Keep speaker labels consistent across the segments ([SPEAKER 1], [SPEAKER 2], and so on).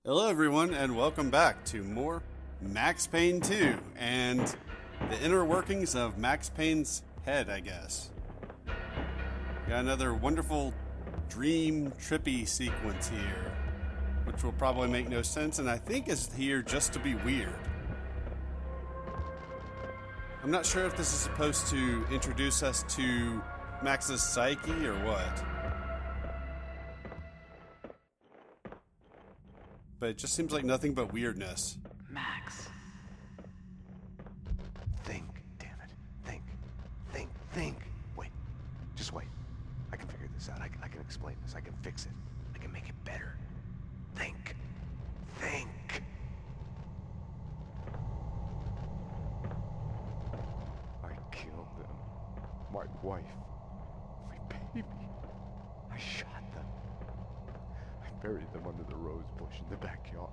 [SPEAKER 1] Hello everyone and welcome back to more Max Payne 2 and the inner workings of Max Payne's head, I guess. Got another wonderful dream trippy sequence here, which will probably make no sense and I think is here just to be weird. I'm not sure if this is supposed to introduce us to Max's psyche or what. But it just seems like nothing but weirdness.
[SPEAKER 2] Max.
[SPEAKER 3] Think, damn it. Think. Wait. Just wait. I can figure this out. I can explain this. I can fix it. I can make it better. Think. I killed them. My wife. My baby. I shot them. I buried them under the rose bush in the backyard.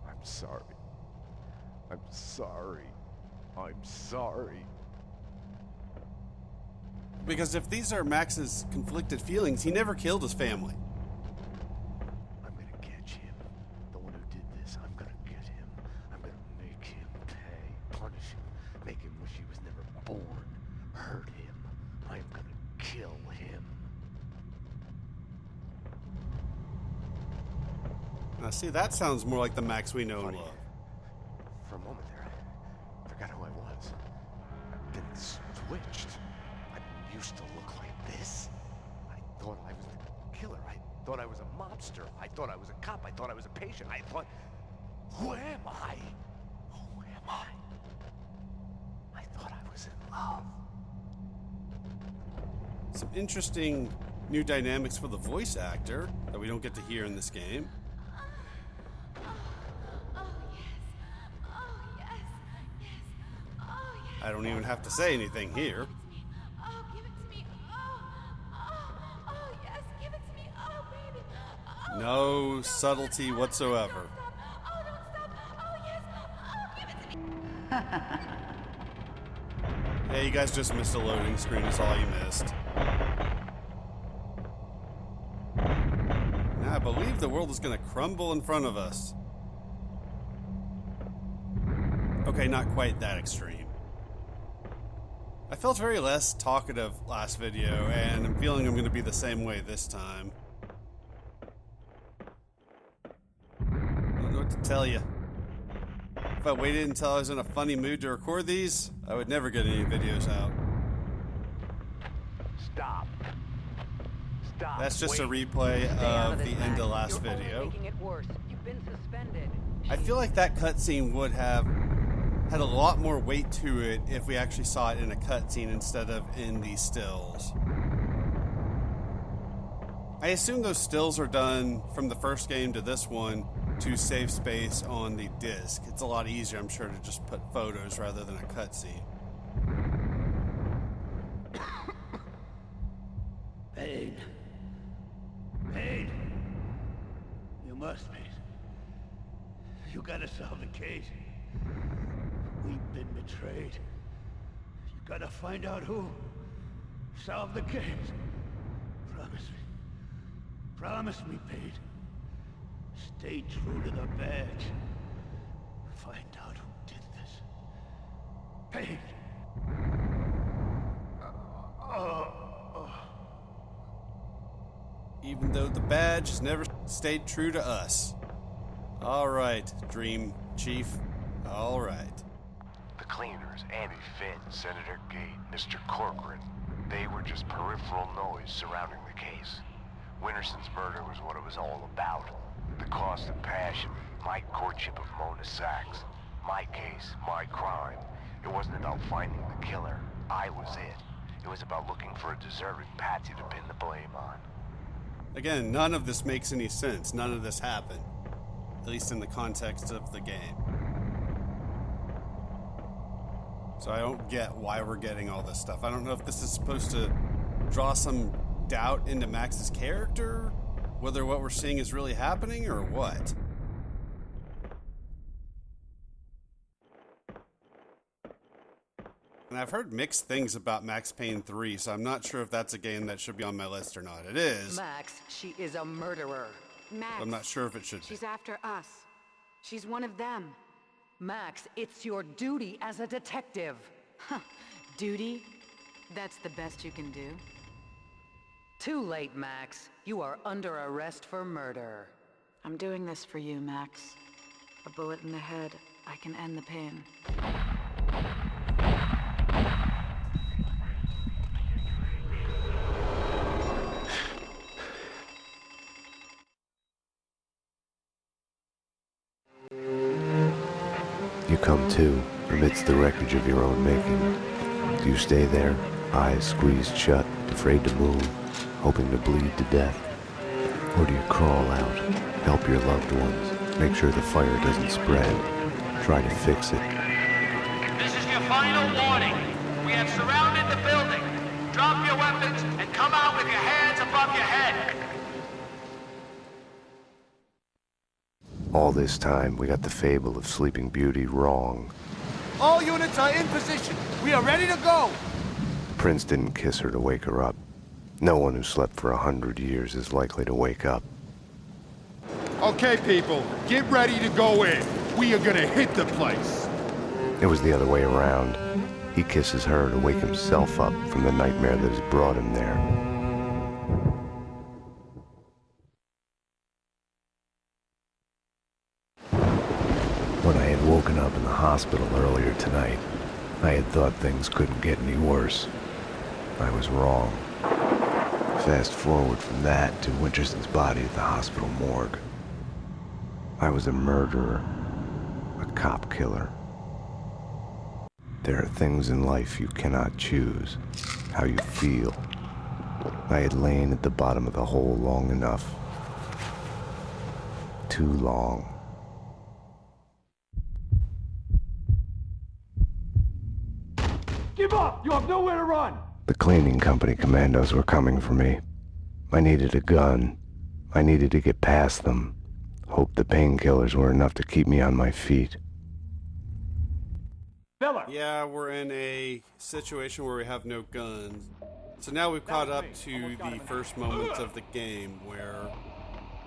[SPEAKER 3] I'm sorry. I'm sorry.
[SPEAKER 1] Because if these are Max's conflicted feelings, he never killed his family.
[SPEAKER 3] I'm gonna catch him. The one who did this. I'm gonna get him. I'm gonna make him pay. Punish him. Make him wish he was never born. Hurt him. I'm gonna kill him.
[SPEAKER 1] Now see, that sounds more like the Max we know and
[SPEAKER 3] Funny.
[SPEAKER 1] love.
[SPEAKER 3] For a moment there, I forgot who I was. I've been switched. I didn't used to look like this. I thought I was the killer. I thought I was a mobster. I thought I was a cop. I thought I was a patient. I thought, who am I? Who am I? I thought I was in love.
[SPEAKER 1] Some interesting new dynamics for the voice actor that we don't get to hear in this game. I don't even have to say anything here.
[SPEAKER 4] Oh, give it to me. Oh, yes, give it to me. Oh, baby. Oh,
[SPEAKER 1] No subtlety whatsoever.
[SPEAKER 4] oh, don't stop. Oh, yes. Oh, give it to me.
[SPEAKER 1] Hey, you guys just missed a loading screen, is all you missed. Now, I believe the world is going to crumble in front of us. Okay, not quite that extreme. I felt very less talkative last video, and I'm feeling I'm going to be the same way this time. I don't know what to tell you. If I waited until I was in a funny mood to record these, I would never get any videos out.
[SPEAKER 3] Stop.
[SPEAKER 1] That's just a
[SPEAKER 3] Wait.
[SPEAKER 1] replay
[SPEAKER 2] Stay out
[SPEAKER 1] of
[SPEAKER 2] this,
[SPEAKER 1] the end
[SPEAKER 2] Max.
[SPEAKER 1] of last
[SPEAKER 2] You're
[SPEAKER 1] video.
[SPEAKER 2] only making it worse. You've been suspended.
[SPEAKER 1] I feel like that cutscene would have had a lot more weight to it if we actually saw it in a cutscene instead of in these stills. I assume those stills are done from the first game to this one to save space on the disc. It's a lot easier, I'm sure, to just put photos rather than a cutscene.
[SPEAKER 5] Payne. Payne. You must be. You gotta solve the case. We've been betrayed. You gotta find out who. Solve the case. Promise me. Promise me, Payne. Stay true to the badge. Find out who did this. Payne.
[SPEAKER 1] Even though the badge has never stayed true to us. Alright, Dream Chief. Alright.
[SPEAKER 3] The cleaners, Andy Finn, Senator Gate, Mr. Corcoran, they were just peripheral noise surrounding the case. Winterson's murder was what it was all about. The cost of passion, my courtship of Mona Sachs. My case, my crime. It wasn't about finding the killer. I was it. It was about looking for a deserving patsy to pin the blame on.
[SPEAKER 1] Again, none of this makes any sense. None of this happened. At least in the context of the game. So I don't get why we're getting all this stuff. I don't know if this is supposed to draw some doubt into Max's character, whether what we're seeing is really happening or what. And I've heard mixed things about Max Payne 3, so I'm not sure if that's a game that should be on my list or not. It is.
[SPEAKER 2] Max, she is a murderer. Max,
[SPEAKER 1] I'm not sure if it should be.
[SPEAKER 2] she's after us. She's one of them. Max, it's your duty as a detective. Huh. Duty? That's the best you can do? Too late, Max. You are under arrest for murder. I'm doing this for you, Max. A bullet in the head, I can end the pain.
[SPEAKER 3] You come to, amidst the wreckage of your own making. Do you stay there, eyes squeezed shut, afraid to move, hoping to bleed to death? Or do you crawl out, help your loved ones, make sure the fire doesn't spread, try to fix it?
[SPEAKER 6] This is your final warning. We have surrounded the building. Drop your weapons and come out with your hands above your head.
[SPEAKER 3] All this time, we got the fable of Sleeping Beauty wrong.
[SPEAKER 7] All units are in position. We are ready to go.
[SPEAKER 3] Prince didn't kiss her to wake her up. No one who slept for 100 years is likely to wake up.
[SPEAKER 7] Okay, people, get ready to go in. We are gonna hit the place.
[SPEAKER 3] It was the other way around. He kisses her to wake himself up from the nightmare that has brought him there. When I had woken up in the hospital earlier tonight, I had thought things couldn't get any worse. I was wrong. Fast forward from that to Winterson's body at the hospital morgue. I was a murderer, a cop killer. There are things in life you cannot choose, how you feel. I had lain at the bottom of the hole long enough. Too long.
[SPEAKER 7] Give up! You have nowhere to run!
[SPEAKER 3] The cleaning company commandos were coming for me. I needed a gun. I needed to get past them. Hoped the painkillers were enough to keep me on my feet.
[SPEAKER 7] Miller!
[SPEAKER 1] Yeah, we're in a situation where we have no guns. So now we've caught up to the first moments of the game where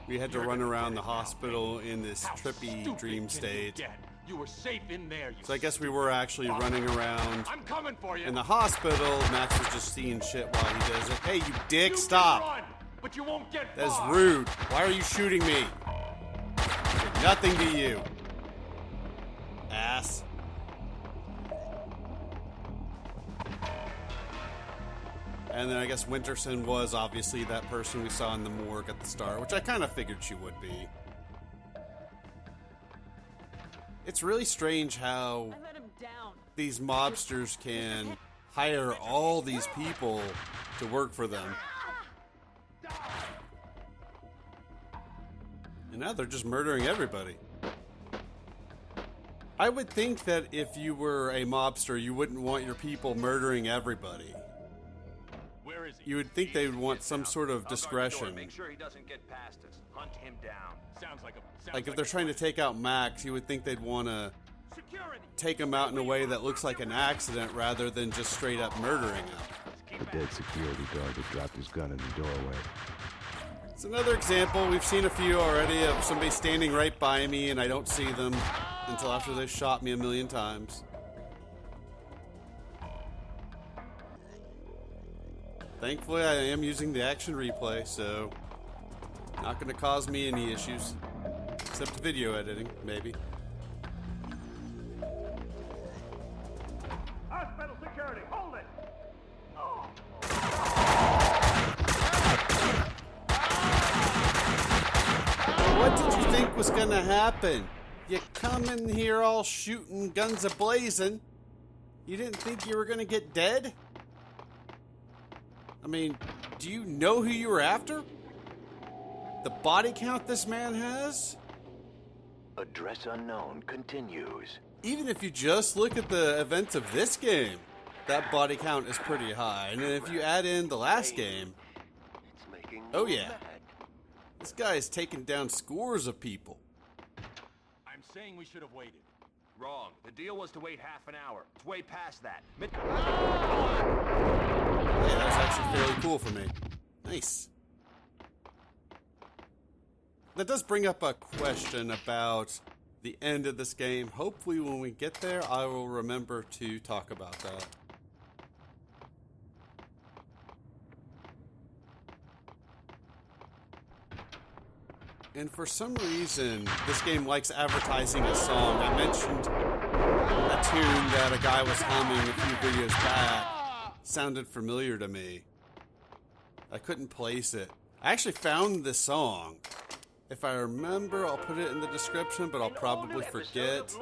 [SPEAKER 1] we had to run around the hospital in this trippy dream state.
[SPEAKER 8] You were safe in there. You
[SPEAKER 1] So I guess we were actually running around
[SPEAKER 8] I'm coming for you.
[SPEAKER 1] in the hospital. Max was just seeing shit while he does it. Hey, you dick,
[SPEAKER 8] You can
[SPEAKER 1] stop!
[SPEAKER 8] run, but you won't get
[SPEAKER 1] That is
[SPEAKER 8] far.
[SPEAKER 1] rude. Why are you shooting me? I did nothing to you. Ass. And then I guess Winterson was obviously that person we saw in the morgue at the start, which I kind of figured she would be. It's really strange how
[SPEAKER 2] I let him down.
[SPEAKER 1] these mobsters can hire all these people to work for them. And now they're just murdering everybody. I would think that if you were a mobster, you wouldn't want your people murdering everybody.
[SPEAKER 8] Where is he?
[SPEAKER 1] You would think they would want some sort of
[SPEAKER 6] I'll guard the door.
[SPEAKER 1] discretion.
[SPEAKER 6] Make sure he doesn't get past us. Hunt him down.
[SPEAKER 8] Sounds like a.
[SPEAKER 1] Like if they're trying to take out Max, you would think they'd want to take him out in a way that looks like an accident rather than just straight up murdering him.
[SPEAKER 3] A dead security guard had dropped his gun in the doorway.
[SPEAKER 1] It's another example. We've seen a few already of somebody standing right by me and I don't see them until after they've shot me a million times. Thankfully, I am using the action replay, so not going to cause me any issues. Except video editing, maybe.
[SPEAKER 7] Hospital security, hold it!
[SPEAKER 1] What did you think was going to happen? You come in here all shooting, guns a-blazing. You didn't think you were going to get dead? I mean, do you know who you were after? The body count this man has?
[SPEAKER 3] Address unknown continues.
[SPEAKER 1] Even if you just look at the events of this game, that body count is pretty high. And then if you add in the last game,
[SPEAKER 3] It's making
[SPEAKER 1] oh yeah, this guy is taking down scores of people.
[SPEAKER 8] I'm saying we should have waited.
[SPEAKER 6] Wrong. The deal was to wait half an hour. It's way past that.
[SPEAKER 1] Hey, that was actually fairly cool for me. Nice. that does bring up a question about the end of this game. Hopefully when we get there, I will remember to talk about that. And for some reason, this game likes advertising a song. I mentioned a tune that a guy was humming a few videos back. Sounded familiar to me. I couldn't place it. I actually found this song. If I remember, I'll put it in the description, but I'll probably forget.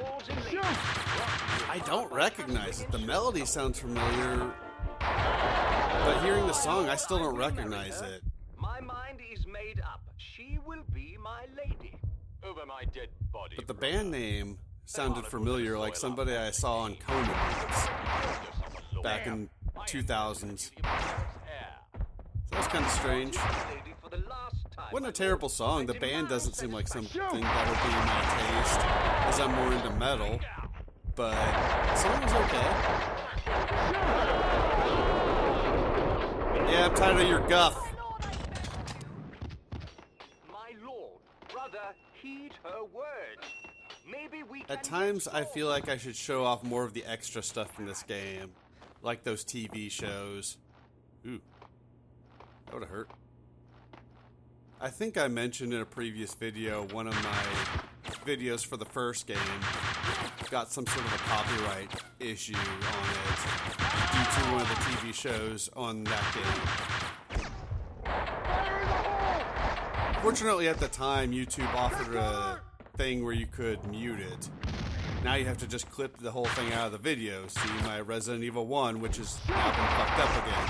[SPEAKER 1] I don't recognize it. The melody sounds familiar, but hearing the song, I still don't recognize it.
[SPEAKER 6] My mind is made up. She will be my lady. Over my dead body.
[SPEAKER 1] But the band name sounded familiar, like somebody I saw on Conan back in 2000s. So that's kind of strange. Wasn't a terrible song. The band doesn't seem like something that would be my taste, as I'm more into metal. But the song was okay. Yeah, I'm tired of your guff.
[SPEAKER 6] My lord, brother, heed her words. Maybe we
[SPEAKER 1] At times, I feel like I should show off more of the extra stuff in this game, like those TV shows. Ooh, that would have hurt. I think I mentioned in a previous video, one of my videos for the first game got some sort of a copyright issue on it due to one of the TV shows on that game. Fortunately, at the time, YouTube offered a thing where you could mute it. Now you have to just clip the whole thing out of the video. See my Resident Evil 1, which has now been fucked up again.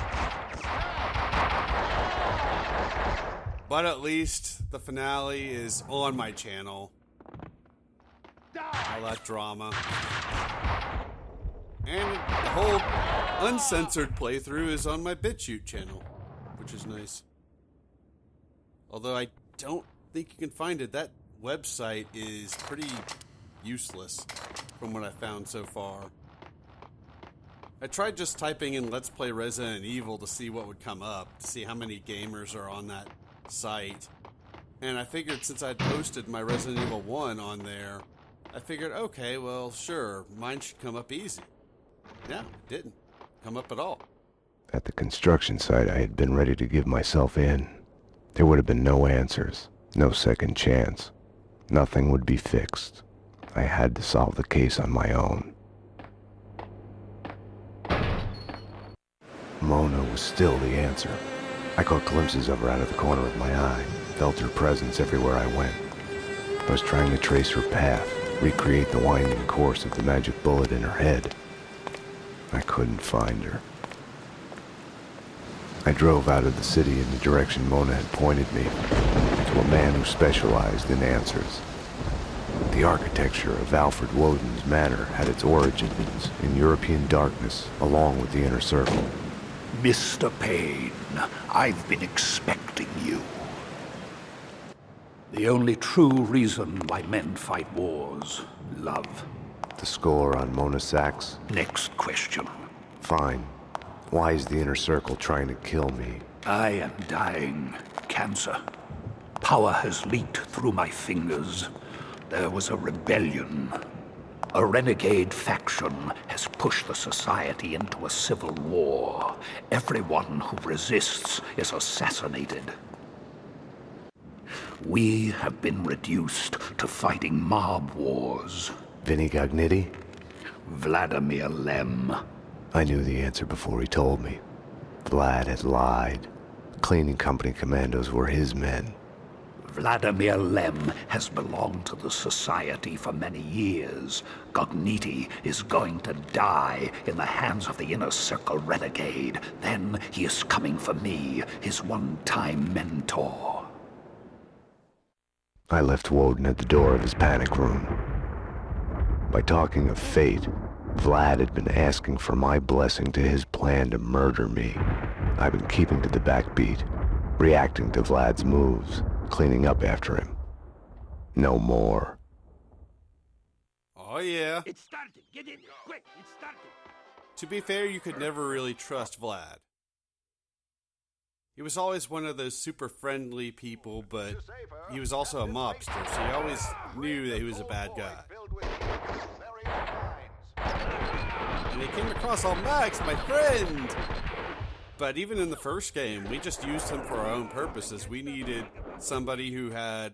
[SPEAKER 1] But at least the finale is on my channel. All that drama. And the whole uncensored playthrough is on my BitChute channel, which is nice. Although I don't think you can find it. That website is pretty useless from what I found so far. I tried just typing in Let's Play Resident Evil to see what would come up, to see how many gamers are on that site. And I figured since I'd posted my Resident Evil 1 on there, I figured, okay, well, sure, mine should come up easy. Yeah, it didn't come up at all.
[SPEAKER 3] At the construction site, I had been ready to give myself in. There would have been no answers, no second chance. Nothing would be fixed. I had to solve the case on my own. Mona was still the answer. I caught glimpses of her out of the corner of my eye, felt her presence everywhere I went. I was trying to trace her path, recreate the winding course of the magic bullet in her head. I couldn't find her. I drove out of the city in the direction Mona had pointed me, to a man who specialized in answers. The architecture of Alfred Woden's manor had its origins in European darkness, along with the Inner Circle.
[SPEAKER 5] Mr. Payne, I've been expecting you. The only true reason why men fight wars, love.
[SPEAKER 3] The score on Mona Sachs?
[SPEAKER 5] Next question.
[SPEAKER 3] Fine. Why is the Inner Circle trying to kill me?
[SPEAKER 5] I am dying. Cancer. Power has leaked through my fingers. There was a rebellion. A renegade faction has pushed the society into a civil war. Everyone who resists is assassinated. We have been reduced to fighting mob wars.
[SPEAKER 3] Vinny Gognitti?
[SPEAKER 5] Vladimir Lem.
[SPEAKER 3] I knew the answer before he told me. Vlad had lied. The cleaning company commandos were his men.
[SPEAKER 5] Vladimir Lem has belonged to the Society for many years. Gognitti is going to die in the hands of the Inner Circle renegade. Then he is coming for me, his one-time mentor.
[SPEAKER 3] I left Woden at the door of his panic room. By talking of fate, Vlad had been asking for my blessing to his plan to murder me. I've been keeping to the backbeat, reacting to Vlad's moves, cleaning up after him. No more.
[SPEAKER 1] Oh yeah.
[SPEAKER 5] It started. Get in. Quick, it started.
[SPEAKER 1] To be fair, you could never really trust Vlad. He was always one of those super friendly people, but he was also a mobster, so you always knew that he was a bad guy. And he came across on Max, my friend! But even in the first game, we just used him for our own purposes. We needed somebody who had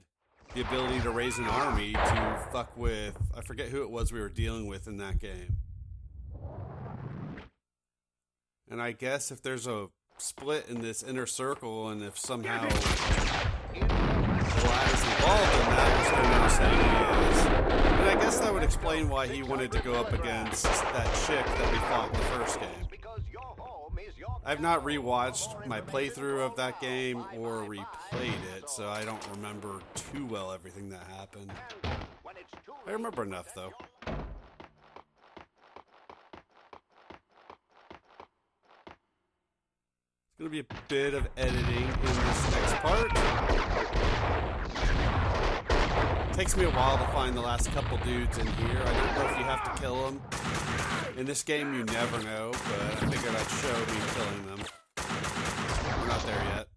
[SPEAKER 1] the ability to raise an army to fuck with, I forget who it was we were dealing with in that game. And I guess if there's a split in this inner circle, and if somehow Vlad is involved in that, as they're now saying he is, and I guess that would explain why he wanted to go up against that chick that we fought in the first game. I've not rewatched my playthrough of that game or replayed it, so I don't remember too well everything that happened. I remember enough, though. It's going to be a bit of editing in this next part. It takes me a while to find the last couple dudes in here. I don't know if you have to kill them. In this game, you never know, but I figured I'd show me killing them. We're not there yet.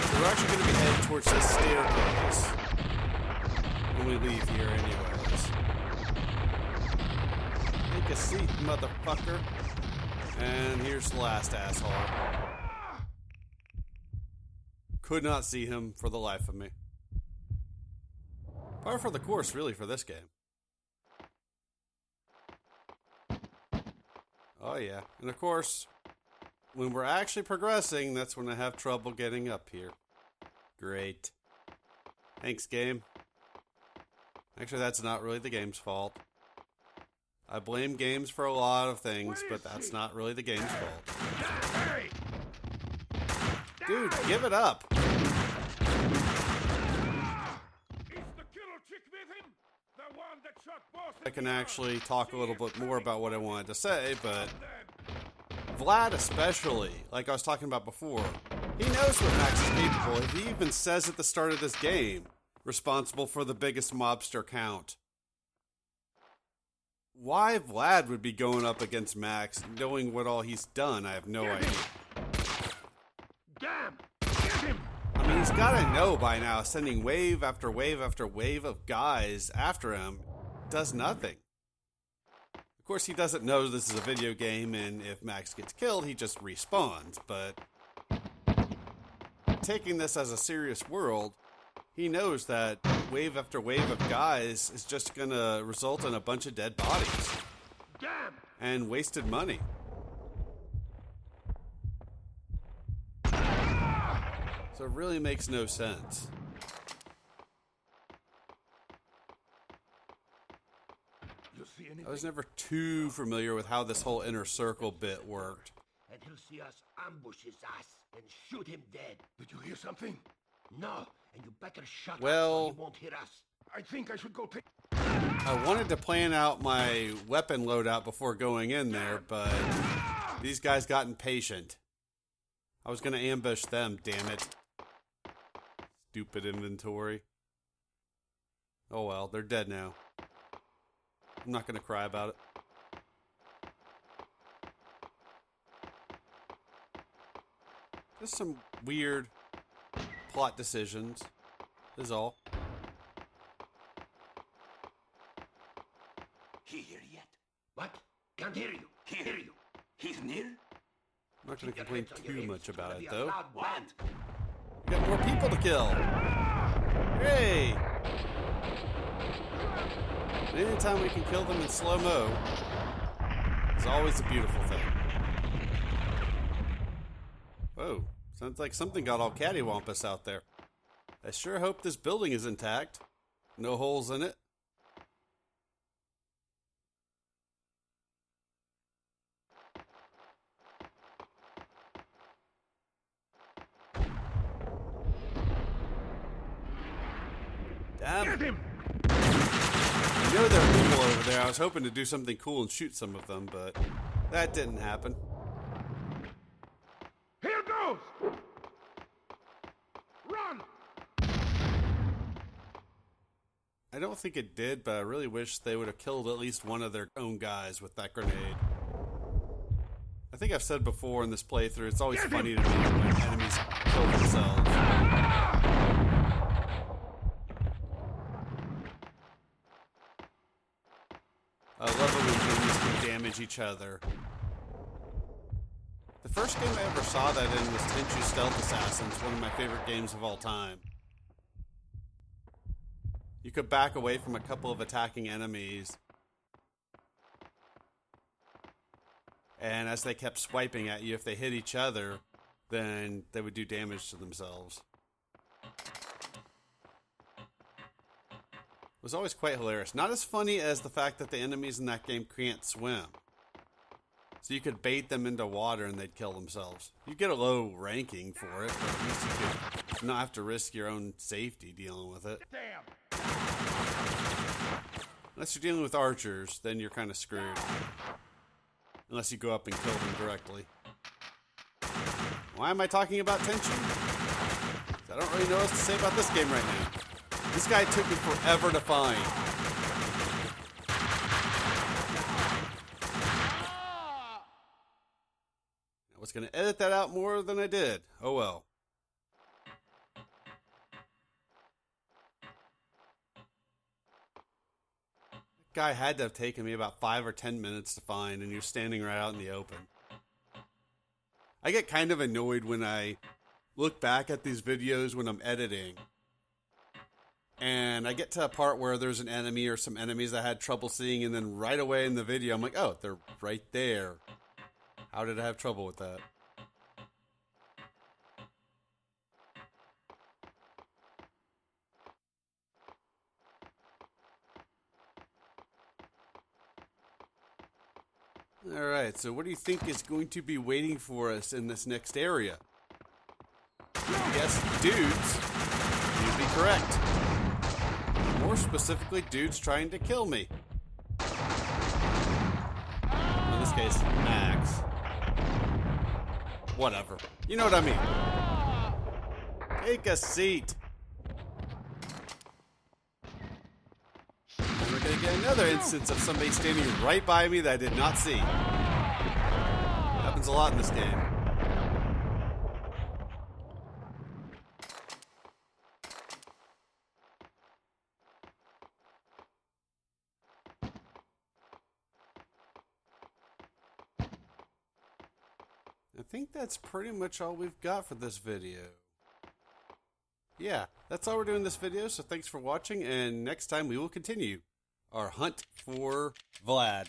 [SPEAKER 1] So we're actually going to be headed towards this staircase when we leave here anyways. Take a seat, motherfucker. And here's the last asshole. Could not see him for the life of me. Par for the course, really, for this game. Oh, yeah. And of course, when we're actually progressing, that's when I have trouble getting up here. Great. Thanks, game. Actually, that's not really the game's fault. I blame games for a lot of things, but that's not really the game's fault. Dude, give it up. I can actually talk a little bit more about what I wanted to say, but Vlad especially, like I was talking about before, he knows what Max is capable of. He even says at the start of this game, responsible for the biggest mobster count. Why Vlad would be going up against Max, knowing what all he's done, I have no idea.
[SPEAKER 7] Damn! Get him!
[SPEAKER 1] I mean, he's gotta know by now, sending wave after wave after wave of guys after him does nothing. Of course, he doesn't know this is a video game, and if Max gets killed, he just respawns, but taking this as a serious world, he knows that wave after wave of guys is just gonna result in a bunch of dead bodies.
[SPEAKER 7] Damn!
[SPEAKER 1] And wasted money. So it really makes no sense. I was never too familiar with how this whole inner circle bit worked.
[SPEAKER 9] And he'll see us ambush his ass and shoot him dead.
[SPEAKER 7] Did you hear something?
[SPEAKER 9] No, and you better shut
[SPEAKER 1] Well,
[SPEAKER 9] up so he won't hear us.
[SPEAKER 7] I think I should go take...
[SPEAKER 1] I wanted to plan out my weapon loadout before going in there, but these guys got impatient. I was going to ambush them, damn it. Stupid inventory. Oh well, they're dead now. I'm not going to cry about it. Just some weird plot decisions, is all.
[SPEAKER 9] He here yet? What? Can't hear you. Hear you. He's near?
[SPEAKER 1] I'm not going to complain too much about it, though.
[SPEAKER 9] What?
[SPEAKER 1] We got more people to kill. Hey! Anytime we can kill them in slow-mo, it's always a beautiful thing. Whoa, sounds like something got all cattywampus out there. I sure hope this building is intact. No holes in it. Damn.
[SPEAKER 7] Get him!
[SPEAKER 1] I know there are people over there. I was hoping to do something cool and shoot some of them, but that didn't happen.
[SPEAKER 7] Here goes! Run!
[SPEAKER 1] I don't think it did, but I really wish they would have killed at least one of their own guys with that grenade. I think I've said before in this playthrough, it's always funny to me when enemies kill themselves. I love it when enemies can damage each other. The first game I ever saw that in was Tenchu Stealth Assassins, one of my favorite games of all time. You could back away from a couple of attacking enemies, and as they kept swiping at you, if they hit each other, then they would do damage to themselves. It was always quite hilarious. Not as funny as the fact that the enemies in that game can't swim. So you could bait them into water and they'd kill themselves. You get a low ranking for it, but at least you could not have to risk your own safety dealing with it.
[SPEAKER 8] Damn!
[SPEAKER 1] Unless you're dealing with archers, then you're kind of screwed. Unless you go up and kill them directly. Why am I talking about Tenchu? I don't really know what to say about this game right now. This guy took me forever to find. I was going to edit that out more than I did. Oh well. That guy had to have taken me about 5 or 10 minutes to find, and you're standing right out in the open. I get kind of annoyed when I look back at these videos when I'm editing, and I get to a part where there's an enemy or some enemies I had trouble seeing, and then right away in the video I'm like, oh, they're right there. How did I have trouble with that? Alright, so what do you think is going to be waiting for us in this next area? Yes, dudes. You'd be correct. More specifically, dudes trying to kill me. In this case, Max. Whatever. You know what I mean. Take a seat. And we're gonna get another instance of somebody standing right by me that I did not see. Happens a lot in this game. I think that's pretty much all we've got for this video. Yeah, that's all we're doing in this video, so thanks for watching, and next time we will continue our hunt for Vlad.